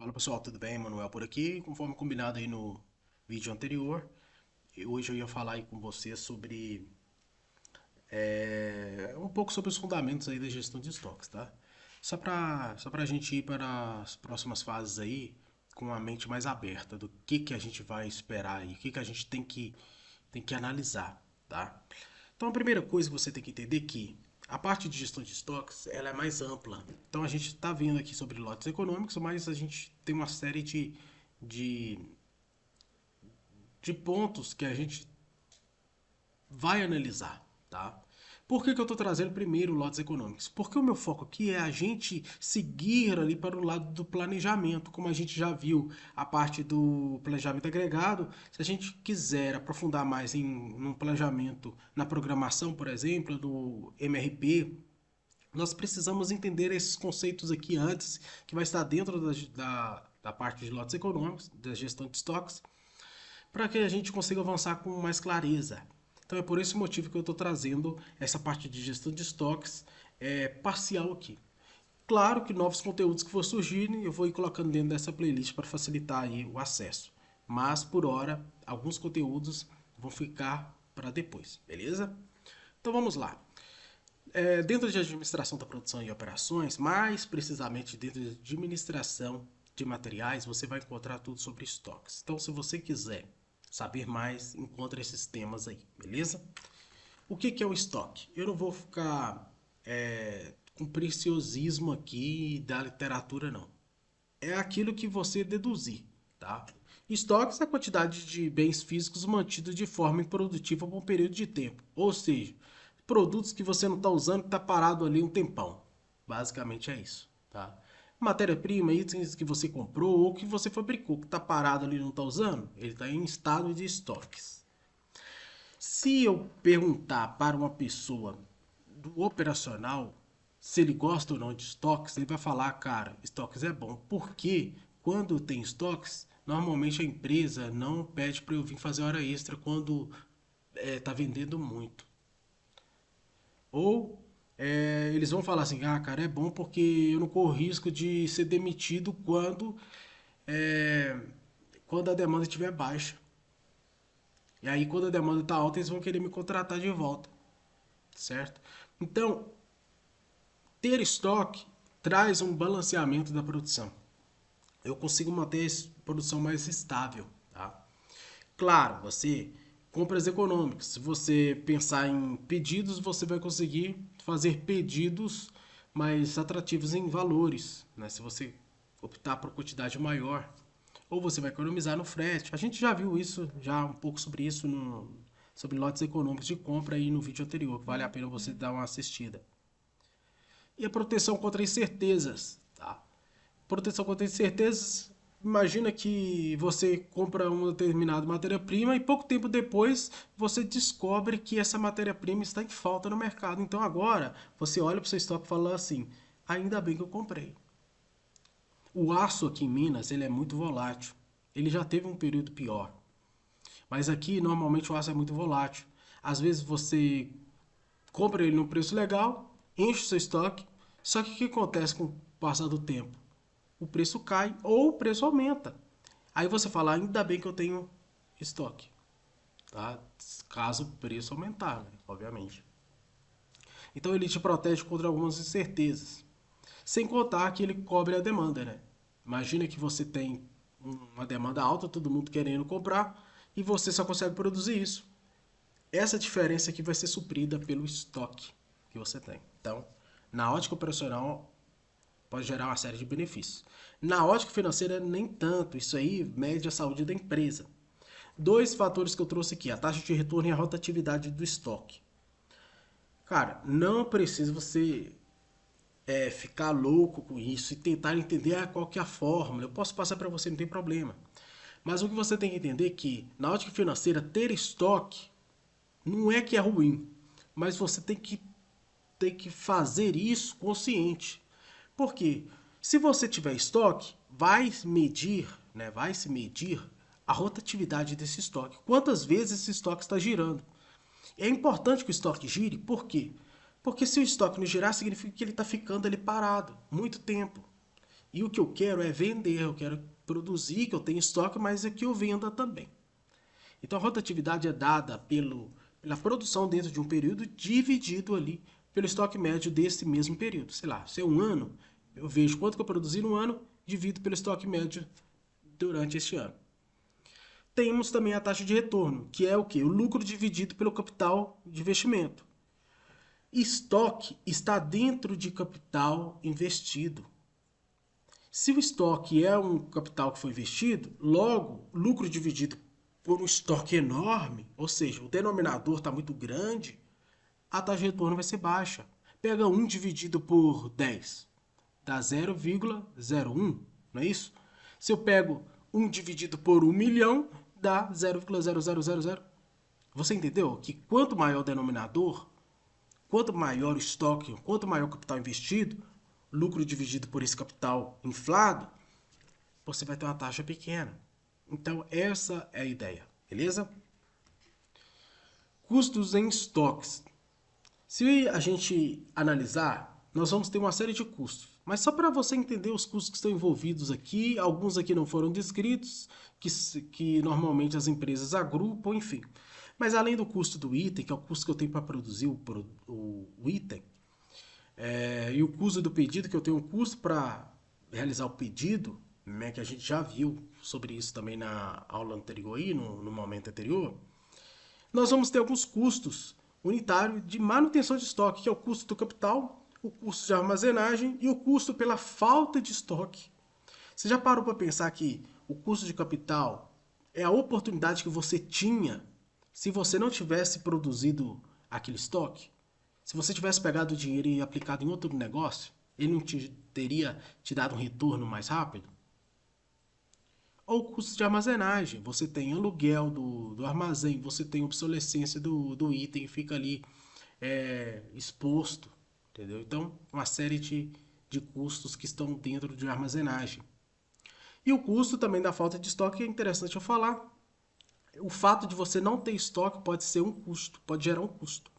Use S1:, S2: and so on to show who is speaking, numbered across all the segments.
S1: Fala pessoal, tudo bem? Manuel por aqui. Conforme combinado aí no vídeo anterior, hoje eu ia falar aí com você sobre um pouco sobre os fundamentos aí da gestão de estoques, tá? Só pra gente ir para as próximas fases aí com a mente mais aberta do que a gente vai esperar aí, o que a gente tem que analisar, tá? Então a primeira coisa que você tem que entender é que a parte de gestão de estoques ela é mais ampla. Então a gente está vendo aqui sobre lotes econômicos, mas a gente tem uma série de, de pontos que a gente vai analisar, tá? Por que eu estou trazendo primeiro lotes econômicos? Porque o meu foco aqui é a gente seguir ali para o lado do planejamento, como a gente já viu a parte do planejamento agregado. Se a gente quiser aprofundar mais num planejamento na programação, por exemplo, do MRP, nós precisamos entender esses conceitos aqui antes, que vai estar dentro da parte de lotes econômicos, da gestão de estoques, para que a gente consiga avançar com mais clareza. Então é por esse motivo que eu estou trazendo essa parte de gestão de estoques parcial aqui. Claro que novos conteúdos que for surgirem, eu vou ir colocando dentro dessa playlist para facilitar aí o acesso. Mas por hora, alguns conteúdos vão ficar para depois, beleza? Então vamos lá. Dentro de administração da produção e operações, mais precisamente dentro de administração de materiais, você vai encontrar tudo sobre estoques. Então, se você quiser saber mais, encontra esses temas aí, beleza? O que é o estoque? Eu não vou ficar com preciosismo aqui da literatura, não. É aquilo que você deduzir, tá? Estoques é a quantidade de bens físicos mantidos de forma improdutiva por um período de tempo. Ou seja, produtos que você não está usando, que está parado ali um tempão. Basicamente é isso, tá? Matéria-prima, itens que você comprou ou que você fabricou, que está parado ali e não está usando, ele está em estado de estoques. Se eu perguntar para uma pessoa do operacional se ele gosta ou não de estoques, ele vai falar, cara, estoques é bom. Porque quando tem estoques, normalmente a empresa não pede para eu vir fazer hora extra quando está vendendo muito. Ou eles vão falar assim, ah, cara, é bom porque eu não corro risco de ser demitido é, quando a demanda estiver baixa. E aí, quando a demanda está alta, eles vão querer me contratar de volta, certo? Então, ter estoque traz um balanceamento da produção. Eu consigo manter a produção mais estável, tá? Claro, você compras econômicas. Se você pensar em pedidos, você vai conseguir fazer pedidos mais atrativos em valores, né? Se você optar por quantidade maior, ou você vai economizar no frete. A gente já viu isso, já um pouco sobre isso sobre lotes econômicos de compra aí no vídeo anterior, que vale a pena você dar uma assistida. E a proteção contra incertezas, tá? Proteção contra incertezas, imagina que você compra uma determinada matéria-prima e pouco tempo depois você descobre que essa matéria-prima está em falta no mercado. Então agora você olha para o seu estoque e fala assim, ainda bem que eu comprei. O aço aqui em Minas ele é muito volátil. Ele já teve um período pior. Mas aqui normalmente o aço é muito volátil. Às vezes você compra ele no preço legal, enche o seu estoque, só que o que acontece com o passar do tempo? O preço cai ou o preço aumenta. Aí você fala, ainda bem que eu tenho estoque, tá? Caso o preço aumentar, né? Obviamente. Então ele te protege contra algumas incertezas. Sem contar que ele cobre a demanda, né? Imagina que você tem uma demanda alta, todo mundo querendo comprar, e você só consegue produzir isso. Essa diferença aqui vai ser suprida pelo estoque que você tem. Então, na ótica operacional, pode gerar uma série de benefícios. Na ótica financeira, nem tanto. Isso aí mede a saúde da empresa. Dois fatores que eu trouxe aqui: a taxa de retorno e a rotatividade do estoque. Cara, não precisa você ficar louco com isso e tentar entender qual que é a fórmula. Eu posso passar para você, não tem problema. Mas o que você tem que entender é que, na ótica financeira, ter estoque não é que é ruim, mas você tem que fazer isso consciente. Por quê? Se você tiver estoque, vai medir, né, vai se medir a rotatividade desse estoque. Quantas vezes esse estoque está girando? É importante que o estoque gire, por quê? Porque se o estoque não girar, significa que ele está ficando ali parado muito tempo. E o que eu quero é vender, eu quero produzir, que eu tenha estoque, mas é que eu venda também. Então a rotatividade é dada pela produção dentro de um período dividido ali pelo estoque médio desse mesmo período. Sei lá, se é um ano, eu vejo quanto que eu produzi no ano, divido pelo estoque médio durante este ano. Temos também a taxa de retorno, que é o quê? O lucro dividido pelo capital de investimento. Estoque está dentro de capital investido. Se o estoque é um capital que foi investido, logo, lucro dividido por um estoque enorme, ou seja, o denominador está muito grande, a taxa de retorno vai ser baixa. Pega 1 dividido por 10, dá 0,01, não é isso? Se eu pego 1 dividido por 1 milhão, dá 0,0000. Você entendeu que quanto maior o denominador, quanto maior o estoque, quanto maior o capital investido, lucro dividido por esse capital inflado, você vai ter uma taxa pequena. Então, essa é a ideia, beleza? Custos em estoques. Se a gente analisar, nós vamos ter uma série de custos. Mas só para você entender os custos que estão envolvidos aqui, alguns aqui não foram descritos, que normalmente as empresas agrupam, enfim. Mas além do custo do item, que é o custo que eu tenho para produzir o item, e o custo do pedido, que eu tenho um custo para realizar o pedido, né, que a gente já viu sobre isso também na aula anterior e no momento anterior, nós vamos ter alguns custos unitários de manutenção de estoque, que é o custo do capital, o custo de armazenagem e o custo pela falta de estoque. Você já parou para pensar que o custo de capital é a oportunidade que você tinha se você não tivesse produzido aquele estoque? Se você tivesse pegado o dinheiro e aplicado em outro negócio, ele não teria te dado um retorno mais rápido? Ou custo de armazenagem. Você tem aluguel do armazém, você tem obsolescência do item, fica ali exposto. Entendeu? Então, uma série de custos que estão dentro de armazenagem. E o custo também da falta de estoque é interessante eu falar. O fato de você não ter estoque pode ser um custo, pode gerar um custo.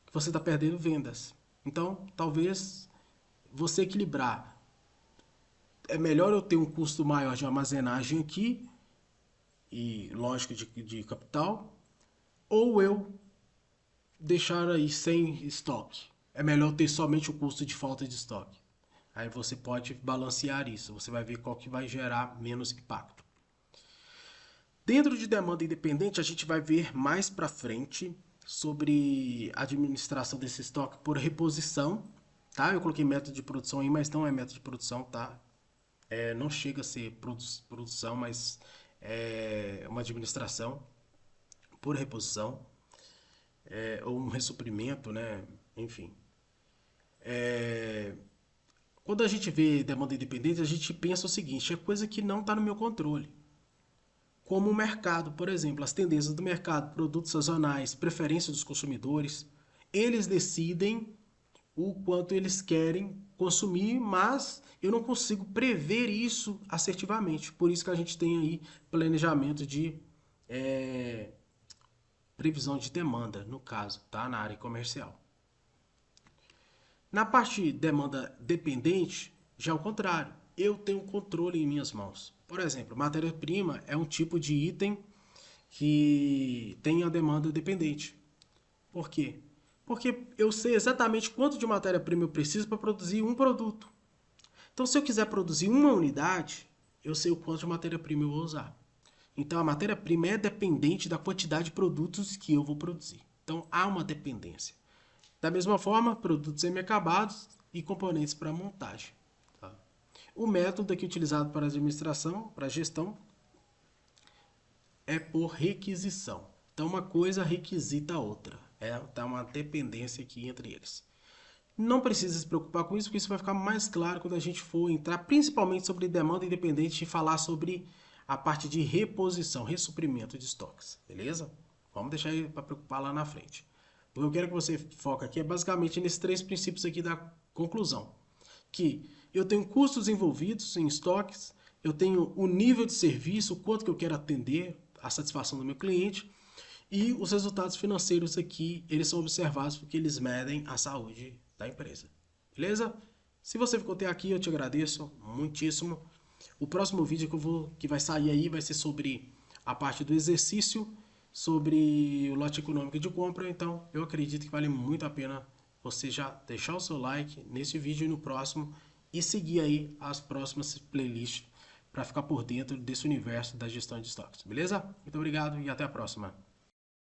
S1: Que você está perdendo vendas. Então, talvez você equilibrar. É melhor eu ter um custo maior de armazenagem aqui, e lógico de capital, ou eu deixar aí sem estoque. É melhor ter somente o custo de falta de estoque. Aí você pode balancear isso, você vai ver qual que vai gerar menos impacto. Dentro de demanda independente, a gente vai ver mais para frente sobre a administração desse estoque por reposição, tá? Eu coloquei método de produção aí, mas não é método de produção, tá? Não chega a ser produção, mas é uma administração por reposição, ou um ressuprimento, né? Enfim. Quando a gente vê demanda independente, a gente pensa o seguinte: é coisa que não está no meu controle. Como o mercado, por exemplo, as tendências do mercado, produtos sazonais, preferências dos consumidores, eles decidem o quanto eles querem consumir, mas eu não consigo prever isso assertivamente. Por isso que a gente tem aí planejamento de previsão de demanda, no caso, tá? Na área comercial. Na parte de demanda dependente, já é o contrário. Eu tenho controle em minhas mãos. Por exemplo, matéria-prima é um tipo de item que tem a demanda dependente. Por quê? Porque eu sei exatamente quanto de matéria-prima eu preciso para produzir um produto. Então, se eu quiser produzir uma unidade, eu sei o quanto de matéria-prima eu vou usar. Então, a matéria-prima é dependente da quantidade de produtos que eu vou produzir. Então, há uma dependência. Da mesma forma, produtos semi-acabados e componentes para montagem. Tá? O método aqui utilizado para a administração, para a gestão, é por requisição. Então, uma coisa requisita a outra. Tá uma dependência aqui entre eles. Não precisa se preocupar com isso, porque isso vai ficar mais claro quando a gente for entrar principalmente sobre demanda independente e falar sobre a parte de reposição, ressuprimento de estoques, beleza? Vamos deixar para preocupar lá na frente. O que eu quero que você foque aqui é basicamente nesses 3 princípios aqui da conclusão. Que eu tenho custos envolvidos em estoques, eu tenho o nível de serviço, o quanto que eu quero atender, a satisfação do meu cliente, e os resultados financeiros aqui, eles são observados porque eles medem a saúde da empresa. Beleza? Se você ficou até aqui, eu te agradeço muitíssimo. O próximo vídeo que vai sair aí vai ser sobre a parte do exercício, sobre o lote econômico de compra. Então, eu acredito que vale muito a pena você já deixar o seu like nesse vídeo e no próximo e seguir aí as próximas playlists para ficar por dentro desse universo da gestão de estoques, beleza? Muito obrigado e até a próxima.